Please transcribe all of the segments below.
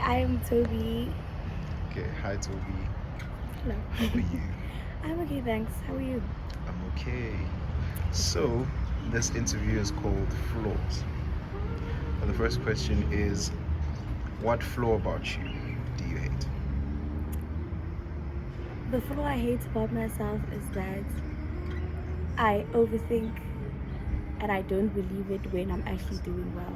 I'm Tobi. Okay, hi Tobi. Hello. How are you? I'm okay, thanks. How are you? I'm okay. That's good. So, this interview is called Flaws. And the first question is, what flaw about you do you hate? The flaw I hate about myself is that I overthink and I don't believe it when I'm actually doing well.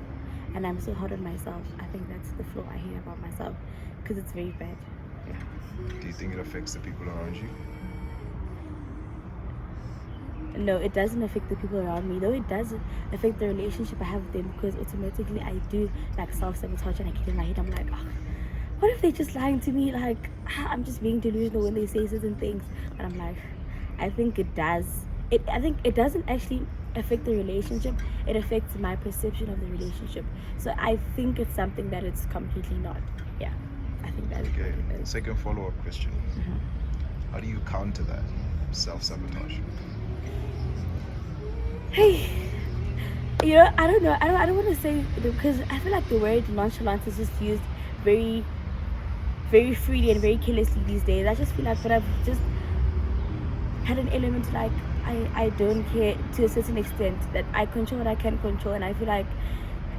And I'm so hard on myself. I think that's the flaw I hate about myself because it's very bad. Yeah. Do you think it affects the people around you? No, it doesn't affect the people around me, though it does affect the relationship I have with them because automatically I do like self sabotage and I get in my head. I'm like, oh, what if they're just lying to me? Like, I'm just being delusional when they say certain things. But I'm like, I think it does. I think it doesn't actually affect the relationship. It affects my perception of the relationship. So I think it's something that it's completely not. Yeah, I think that's what Okay, it is. second follow up question. How do you counter that self sabotage? Hey, I don't know. I don't want to say because I feel like the word nonchalance is just used very, very freely and very carelessly these days. I just feel like, but I've just had an element like I don't care to a certain extent that I control what I can control, and I feel like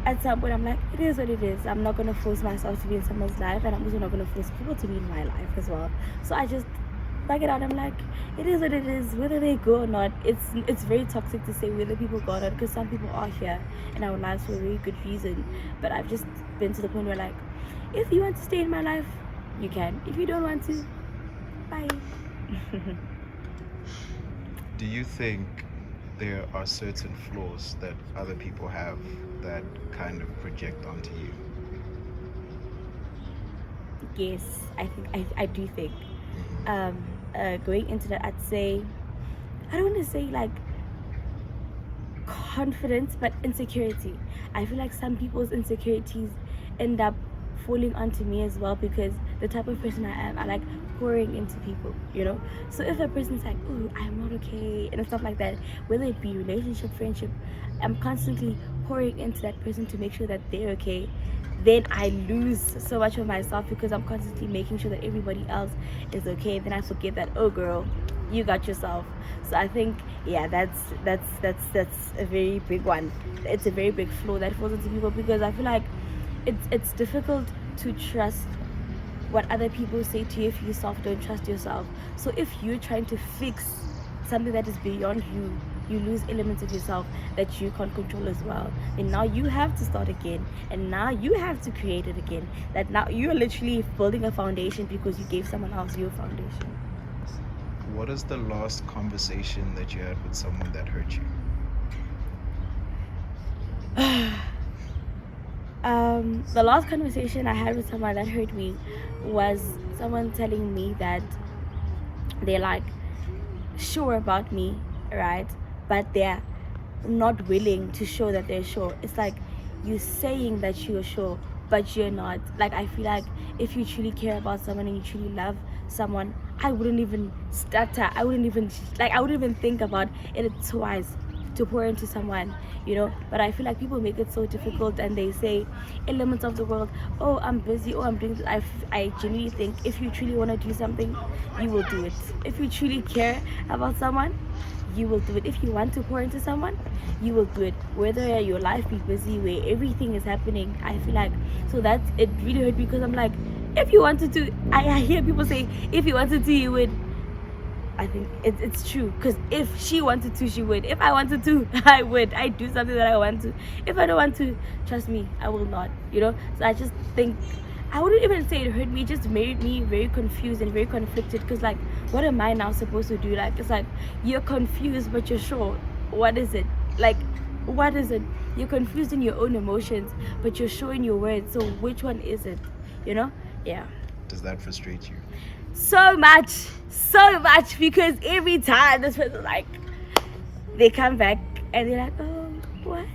at some point I'm like, it is what it is. I'm not gonna force myself to be in someone's life, and I'm also not gonna force people to be in my life as well. So I just back it out. I'm like, it is what it is, whether they go or not. It's very toxic to say whether people go or not because some people are here in our lives for a very good reason. But I've just been to the point where like, if you want to stay in my life, you can. If you don't want to, bye. Do you think there are certain flaws that other people have that kind of project onto you? Yes, I do think. Hmm. Um, Going into that, I'd say I don't want to say like confidence, but insecurity. I feel like some people's insecurities end up falling onto me as well because the type of person I am, I like pouring into people. So if a person's like, "Oh, I'm not okay," and stuff like that, whether it be relationship, friendship, I'm constantly pouring into that person to make sure that they're okay. Then I lose so much of myself because I'm constantly making sure that everybody else is okay. Then I forget that, oh girl, you got yourself. So I think, yeah, that's a very big one. It's a very big flaw that falls into people because I feel like it's difficult to trust what other people say to you if you yourself don't trust yourself. So if you're trying to fix something that is beyond you, you lose elements of yourself that you can't control as well. And now you have to start again. And now you have to create it again. That now you're literally building a foundation because you gave someone else your foundation. What is the last conversation that you had with someone that hurt you? The last conversation I had with someone that hurt me was someone telling me that they're like sure about me, right? But they're not willing to show that they're sure. It's like you saying that you're sure, but you're not. Like I feel like if you truly care about someone and you truly love someone, I wouldn't even stutter. I wouldn't even think about it twice to pour into someone. But I feel like people make it so difficult and they say elements of the world, oh, I'm busy, oh, I'm doing this. I genuinely think if you truly want to do something, you will do it. If you truly care about someone, you will do it. If you want to pour into someone, you will do it. Whether your life be busy, where everything is happening, I feel like so that it really hurt me because I'm like, if you wanted to, I hear people say, if you wanted to, you would. I think it's true because if she wanted to, she would. If I wanted to, I would. I do something that I want to. If I don't want to, trust me, I will not. So I just think I wouldn't even say it hurt me. It just made me very confused and very conflicted because like, what am I now supposed to do? Like it's like you're confused but you're sure. What is it? Like, what is it? You're confused in your own emotions but you're sure in your words. So which one is it? You know? Yeah. Does that frustrate you? So much because every time this person's like they come back and they're like, oh, what,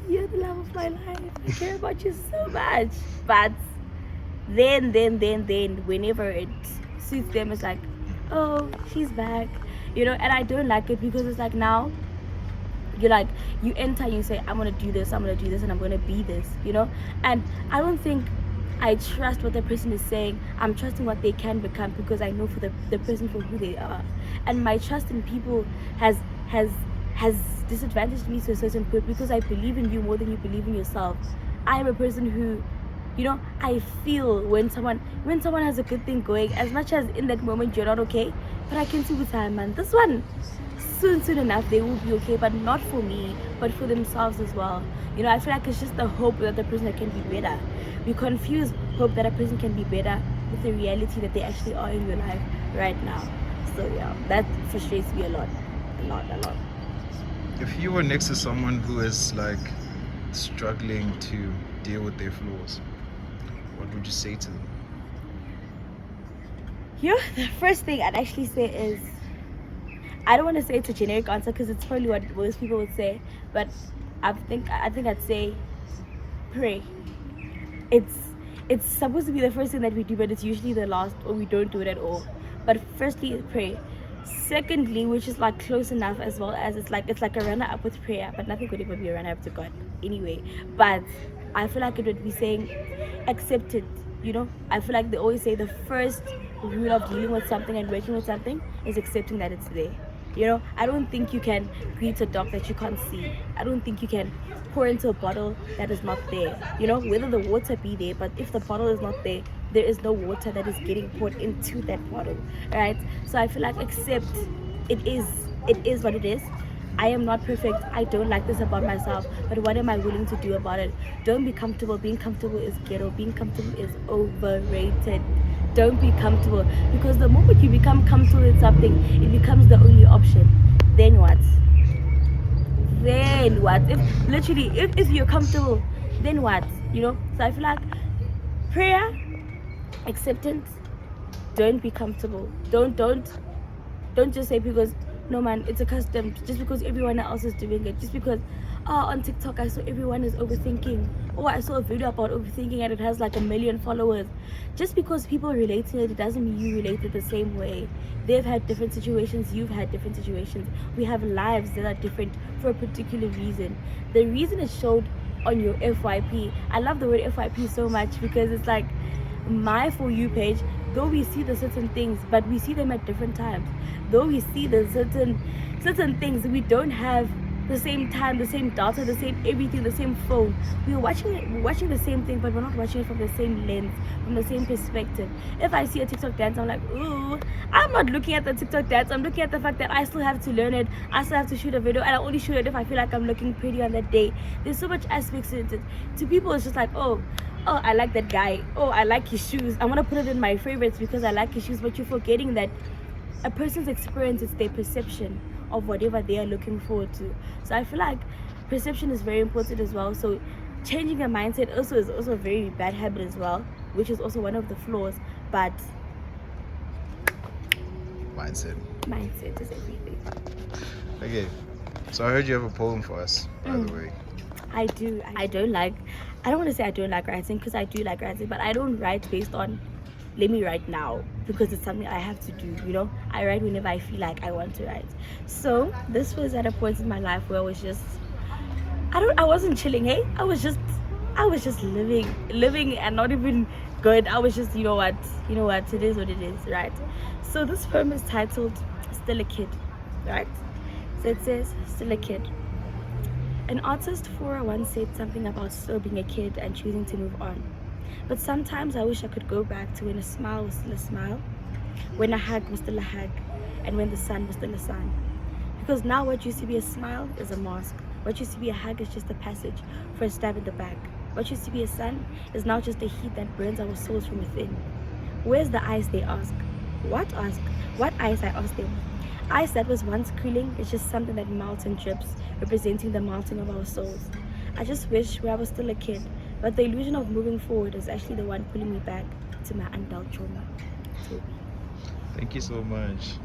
you're the love of my life, I care about you so much, but then whenever it suits them, it's like, oh, she's back. And I don't like it because it's like now you're like, you enter, you say, I'm gonna do this, and I'm gonna be this, and I don't think I trust what the person is saying. I'm trusting what they can become because I know for the person for who they are. And my trust in people has has has disadvantaged me to a certain point because I believe in you more than you believe in yourself. I am a person who, I feel when someone has a good thing going, as much as in that moment you're not okay, but I can see with time, man, this one soon enough they will be okay, but not for me, but for themselves as well. I feel like it's just the hope that the person can be better. We confuse hope that a person can be better with the reality that they actually are in your life right now. So yeah, that frustrates me a lot. If you were next to someone who is like struggling to deal with their flaws, what would you say to them? The first thing I'd actually say is, I don't want to say it's a generic answer because it's probably what most people would say, but I think I'd say pray. It's supposed to be the first thing that we do, but it's usually the last, or we don't do it at all. But firstly, pray. Secondly, which is like close enough as well, as it's like a runner up with prayer, but nothing could ever be a runner up to God anyway. But I feel like it would be saying accept it. I feel like they always say the first rule of dealing with something and working with something is accepting that it's there. I don't think you can greet a dog that you can't see. I don't think you can pour into a bottle that is not there. Whether the water be there, but if the bottle is not there, there is no water that is getting poured into that bottle, right? So I feel like accept it is what it is. I am not perfect. I don't like this about myself, but what am I willing to do about it? Don't be comfortable. Being comfortable is ghetto. Being comfortable is overrated. Don't be comfortable, because the moment you become comfortable with something, it becomes the only option. Then what? If you're comfortable, then what? So I feel like prayer, acceptance. Don't be comfortable. Don't just say, because no, man, it's accustomed, just because everyone else is doing it, just because on TikTok I saw everyone is overthinking, or I saw a video about overthinking and it has like 1 million followers. Just because people relate to it doesn't mean you relate it the same way. They've had different situations, you've had different situations. We have lives that are different for a particular reason. The reason is showed on your FYP. I love the word FYP so much because it's like my For You page. Though we see the certain things, but we see them at different times. Though we see the certain things, we don't have the same time, the same data, the same everything, the same phone. We're watching the same thing, but we're not watching it from the same lens, from the same perspective. If I see a TikTok dance, I'm like, ooh, I'm not looking at the TikTok dance. I'm looking at the fact that I still have to learn it. I still have to shoot a video, and I only shoot it if I feel like I'm looking pretty on that day. There's so much aspects to it. To people, it's just like, oh, I like that guy. Oh, I like his shoes. I want to put it in my favorites because I like his shoes. But you're forgetting that a person's experience is their perception of whatever they are looking forward to. So I feel like perception is very important as well. So changing a mindset is also a very bad habit as well, which is also one of the flaws. But Mindset is everything. Okay, so I heard you have a poem for us, by the way. I do. I don't want to say I don't like writing, because I do like writing, but I don't write based on, let me write now, because it's something I have to do. I write whenever I feel like I want to write. So this was at a point in my life where I was just, I wasn't chilling, hey? I was just living and not even good. I was just, you know what, it is what it is, right? So this poem is titled Still a Kid, right? So it says, still a kid. An artist once said something about still being a kid and choosing to move on. But sometimes I wish I could go back to when a smile was still a smile, when a hug was still a hug, and when the sun was still a sun. Because now what used to be a smile is a mask. What used to be a hug is just a passage for a stab in the back. What used to be a sun is now just a heat that burns our souls from within. Where's the ice, they ask? What ask? What ice, I ask them? Ice that was once cooling is just something that melts and drips, representing the melting of our souls. I just wish where I was still a kid, but the illusion of moving forward is actually the one pulling me back to my undealt trauma. Tobi. Thank you so much.